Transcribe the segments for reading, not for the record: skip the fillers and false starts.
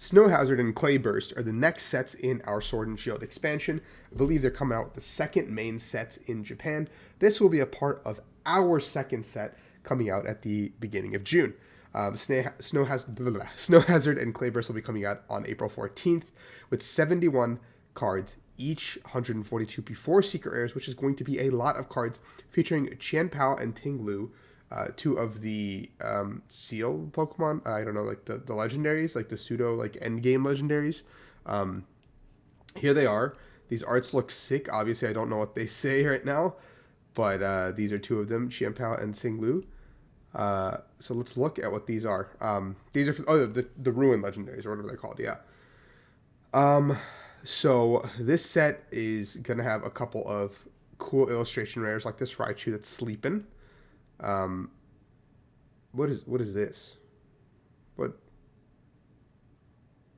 Snow Hazard and Clay Burst are the next sets in our Sword and Shield expansion. I believe they're coming out with the second main sets in Japan. This will be a part of our second set coming out at the beginning of June. Snow Hazard and Clay Burst will be coming out on April 14th with 71 cards, each 142 before Secret Rares, which is going to be a lot of cards featuring Chien-pao and ting-lu, two of the seal Pokemon. I don't know, like the legendaries, like the pseudo like end game legendaries. Here they are. These arts look sick. Obviously, I don't know what they say right now, but these are two of them, chien-pao and ting-lu. So let's look at what these are. These are the Ruin legendaries or whatever they're called. Yeah. So this set is gonna have a couple of cool illustration rares like this Raichu that's sleeping. What is this? What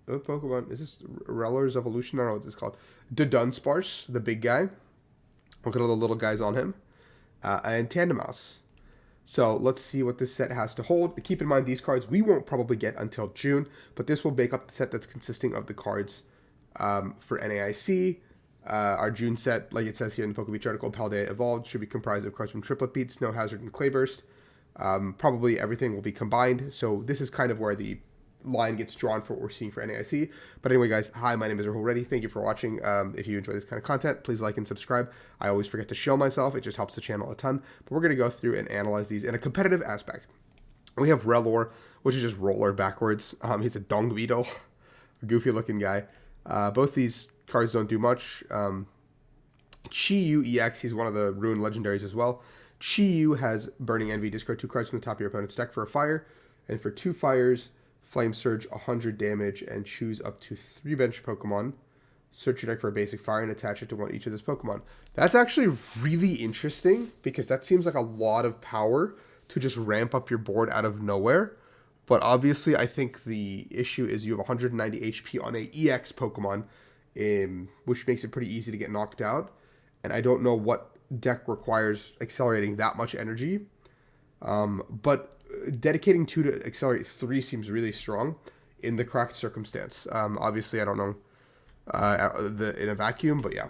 Pokemon is this? Reller's Evolution? I don't know what this is called. The Dunsparce, the big guy. Look at all the little guys on him. And Tandemaus. So let's see what this set has to hold. Keep in mind, these cards we won't probably get until June, but this will make up the set that's consisting of the cards for NAIC. Our June set, like it says here in the PokeBeach article, Paldea Evolved, should be comprised of cards from Triplet Beat, Snow Hazard, and Clayburst. Probably everything will be combined, so this is kind of where the line gets drawn for what we're seeing for NAIC. But anyway, guys, hi, my name is Rahul Reddy. Thank you for watching. If you enjoy this kind of content, please like and subscribe. I always forget to show myself. It just helps the channel a ton. But we're going to go through and analyze these in a competitive aspect. We have Relor, which is just Roller backwards. He's a Dong Beetle, a goofy-looking guy. Both these cards don't do much. Chi-Yu EX, he's one of the Ruin legendaries as well. Chi-Yu has Burning Envy. Discard 2 cards from the top of your opponent's deck for a fire. And for 2 fires, Flame Surge 100 damage and choose up to 3 bench Pokemon. Search your deck for a basic fire and attach it to one each of those Pokemon. That's actually really interesting because that seems like a lot of power to just ramp up your board out of nowhere. But obviously, I think the issue is you have 190 HP on a EX Pokemon, which makes it pretty easy to get knocked out. And I don't know what deck requires accelerating that much energy. But dedicating 2 to accelerate 3 seems really strong in the correct circumstance. Obviously, I don't know in a vacuum, but yeah.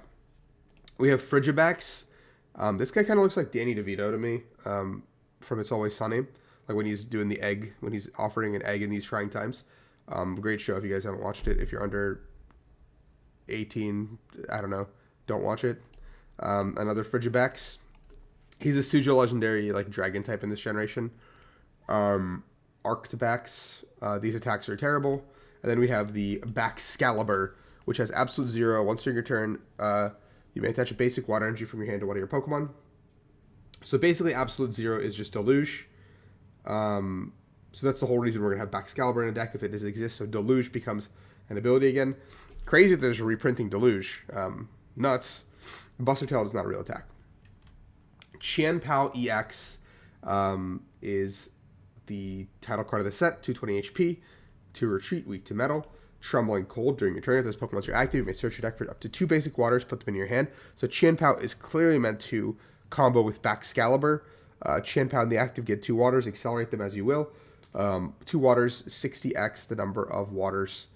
We have Frigibax. This guy kind of looks like Danny DeVito to me from It's Always Sunny. Like when he's doing the egg, when he's offering an egg in these trying times. Great show if you guys haven't watched it. If you're under 18, I don't know, don't watch it. Another Frigibax. He's a Sujo legendary, like dragon type in this generation. Arctibax. These attacks are terrible. And then we have the Baxcalibur, which has absolute 0. Once during your turn, you may attach a basic water energy from your hand to one of your Pokemon. So basically, absolute 0 is just Deluge. So that's the whole reason we're going to have Baxcalibur in a deck if it does exist. So Deluge becomes an ability again. Crazy that there's a reprinting Deluge. Nuts. Buster Tail does not a real attack. Chien-pao EX is the title card of the set. 220 HP. To retreat, weak to metal. Trembling Cold. During your turn, if those Pokemon are active, you may search your deck for up to 2 basic waters, put them in your hand. So Chien-pao is clearly meant to combo with Baxcalibur. Chien-pao in the active, get 2 waters, accelerate them as you will. 2 waters, 60x the number of waters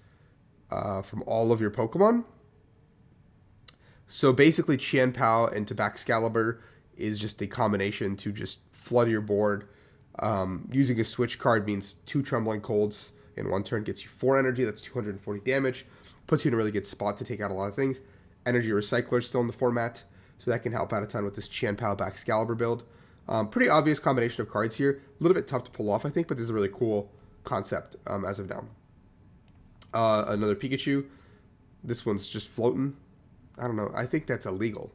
from all of your Pokemon. So basically, Chien-pao into Baxcalibur is just a combination to just flood your board. Using a switch card means 2 Trembling Colds in 1 turn gets you 4 energy. That's 240 damage. Puts you in a really good spot to take out a lot of things. Energy Recycler is still in the format, so that can help out a ton with this Chien-pao Baxcalibur build. Pretty obvious combination of cards here. A little bit tough to pull off, I think, but this is a really cool concept as of now. Another Pikachu. This one's just floating. I don't know. I think that's illegal.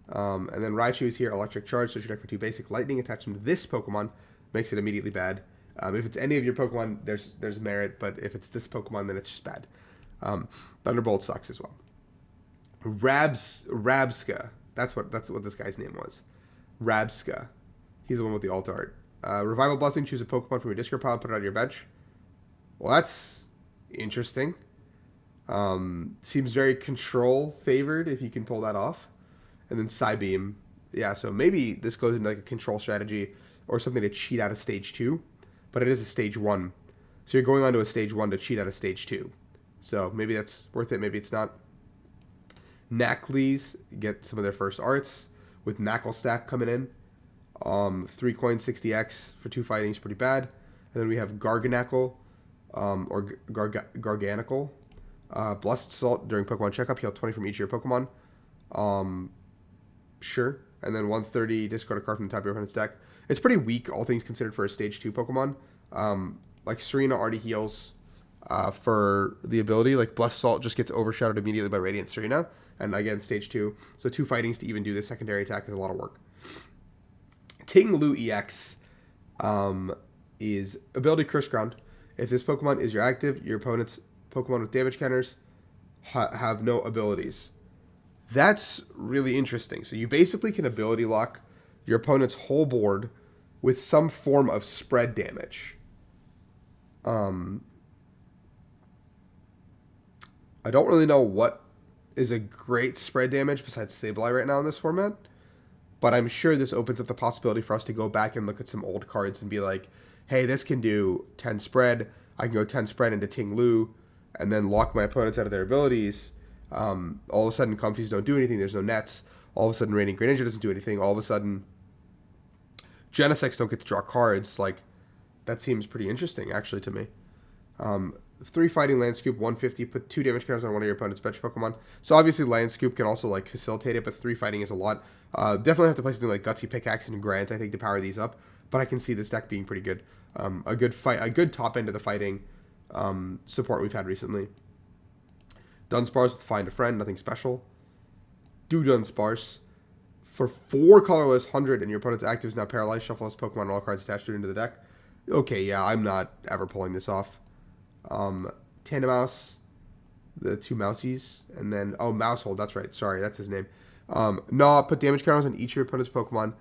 And then Raichu is here. Electric Charge. Search your deck for 2 basic lightning. Attach them to this Pokemon. Makes it immediately bad. If it's any of your Pokemon, there's merit. But if it's this Pokemon, then it's just bad. Thunderbolt sucks as well. Rabska. That's what this guy's name was. Rabska. He's the one with the alt art. Revival Blessing. Choose a Pokemon from your discard pile. Put it on your bench. Well, that's interesting. Seems very control favored if you can pull that off. And then Psybeam. Yeah, so maybe this goes into like a control strategy or something to cheat out of stage 2. But it is a stage 1. So you're going on to a stage 1 to cheat out of stage 2. So maybe that's worth it, maybe it's not. Nackleys get some of their first arts with Knackle Stack coming in. 3 coin 60x for 2 fighting is pretty bad. And then we have Garganacle, or Garganical. Blessed Salt during Pokemon Checkup. Heal 20 from each of your Pokemon. Sure. And then 130, discard a card from the top of your opponent's deck. It's pretty weak, all things considered, for a stage 2 Pokemon. Like Serena already heals for the ability. Like Blessed Salt just gets overshadowed immediately by Radiant Serena. And again, stage 2. So 2 fightings to even do the secondary attack is a lot of work. Ting-lu EX is ability Curse Ground. If this Pokemon is your active, your opponent's Pokemon with damage counters have no abilities. That's really interesting. So you basically can ability lock your opponent's whole board with some form of spread damage. I don't really know what is a great spread damage besides Sableye right now in this format, but I'm sure this opens up the possibility for us to go back and look at some old cards and be like, hey, this can do 10 spread. I can go 10 spread into Ting-lu and then lock my opponents out of their abilities. All of a sudden, Comfies don't do anything. There's no nets. All of a sudden, Radiant Greninja doesn't do anything. All of a sudden, Genesects don't get to draw cards. Like, that seems pretty interesting, actually, to me. 3 fighting Land Scoop, 150. Put 2 damage counters on one of your opponent's bench Pokemon. So obviously, Land Scoop can also like facilitate it, but 3 fighting is a lot. Definitely have to play something like Gutsy Pickaxe and Grant, I think, to power these up. But I can see this deck being pretty good. A good top end of the fighting support we've had recently. Dunsparce with Find a Friend, nothing special. Do Dunsparce. For 4 colorless, 100, and your opponent's active is now paralyzed. Shuffle this Pokemon and all cards attached to it into the deck. Okay, yeah, I'm not ever pulling this off. Tandemaus, the 2 Mousies, and then, oh, Mousehold, that's right, sorry, that's his name. No, put damage counters on each of your opponent's Pokemon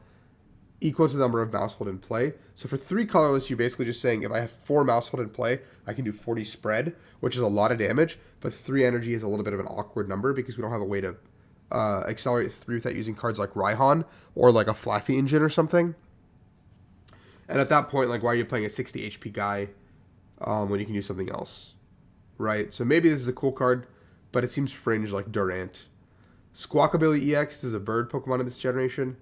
equal to the number of Mousehold in play. So for 3 colorless, you're basically just saying if I have 4 Mousehold in play, I can do 40 spread, which is a lot of damage, but 3 energy is a little bit of an awkward number because we don't have a way to accelerate through without using cards like Raihan or like a Flaffy Engine or something. And at that point, like, why are you playing a 60 HP guy when you can use something else, right? So maybe this is a cool card, but it seems fringe like Durant. Squawkabilly EX is a bird Pokemon in this generation.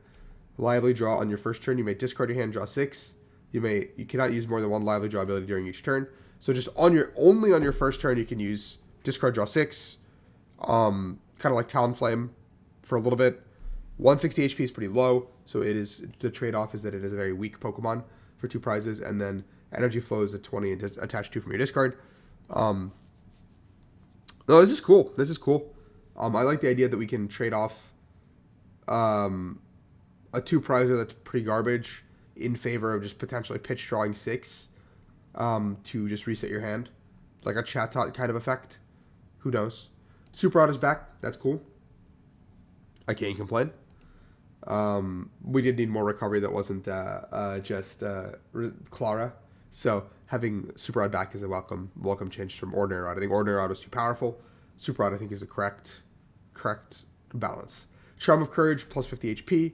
Lively Draw on your first turn. You may discard your hand, draw 6. You cannot use more than 1 Lively Draw ability during each turn. So just only on your first turn, you can use discard, draw 6. Kind of like Talonflame for a little bit. 160 HP is pretty low, so it is the trade-off is that it is a very weak Pokemon for 2 prizes, and then Energy Flow is at 20 and attach 2 from your discard. No, this is cool. This is cool. I like the idea that we can trade off a 2 prizer that's pretty garbage in favor of just potentially pitch drawing 6 to just reset your hand. Like a Chatot kind of effect. Who knows? Super Odd is back. That's cool. I can't complain. We did need more recovery that wasn't just Clara. So having Super Odd back is a welcome change from Ordinary Odd. I think Ordinary Odd was too powerful. Super Odd, I think, is the correct balance. Charm of Courage, plus 50 HP.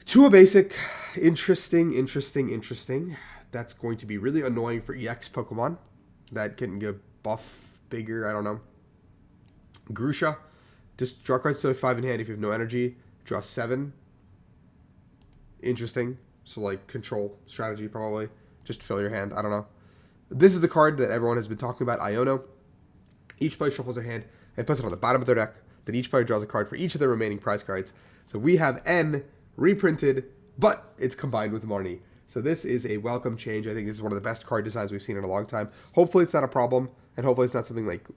To a basic, interesting. That's going to be really annoying for EX Pokemon. That can get buff bigger, I don't know. Grusha. Just draw cards to 5 in hand if you have no energy. Draw 7. Interesting. So, like, control strategy, probably. Just fill your hand. I don't know. This is the card that everyone has been talking about, Iono. Each player shuffles their hand and puts it on the bottom of their deck. Then each player draws a card for each of their remaining prize cards. So we have N reprinted, but it's combined with Marnie. So this is a welcome change. I think this is one of the best card designs we've seen in a long time. Hopefully it's not a problem, and hopefully it's not something like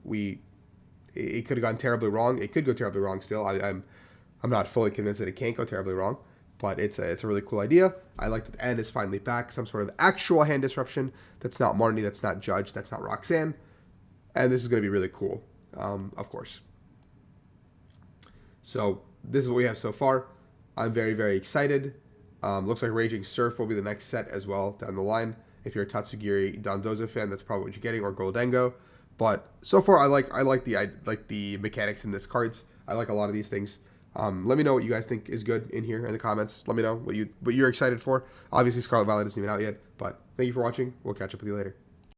it could have gone terribly wrong. It could go terribly wrong still. I'm not fully convinced that it can't go terribly wrong, but it's a really cool idea. I like that N is finally back. Some sort of actual hand disruption. That's not Marnie. That's not Judge. That's not Roxanne. And this is going to be really cool, of course. So this is what we have so far. I'm very, very excited. Looks like Raging Surf will be the next set as well down the line. If you're a Tatsugiri Dondozo fan, that's probably what you're getting, or Goldengo. But so far, I like the mechanics in this cards. I like a lot of these things. Let me know what you guys think is good in here in the comments. Let me know what you're excited for. Obviously, Scarlet Violet isn't even out yet, but thank you for watching. We'll catch up with you later.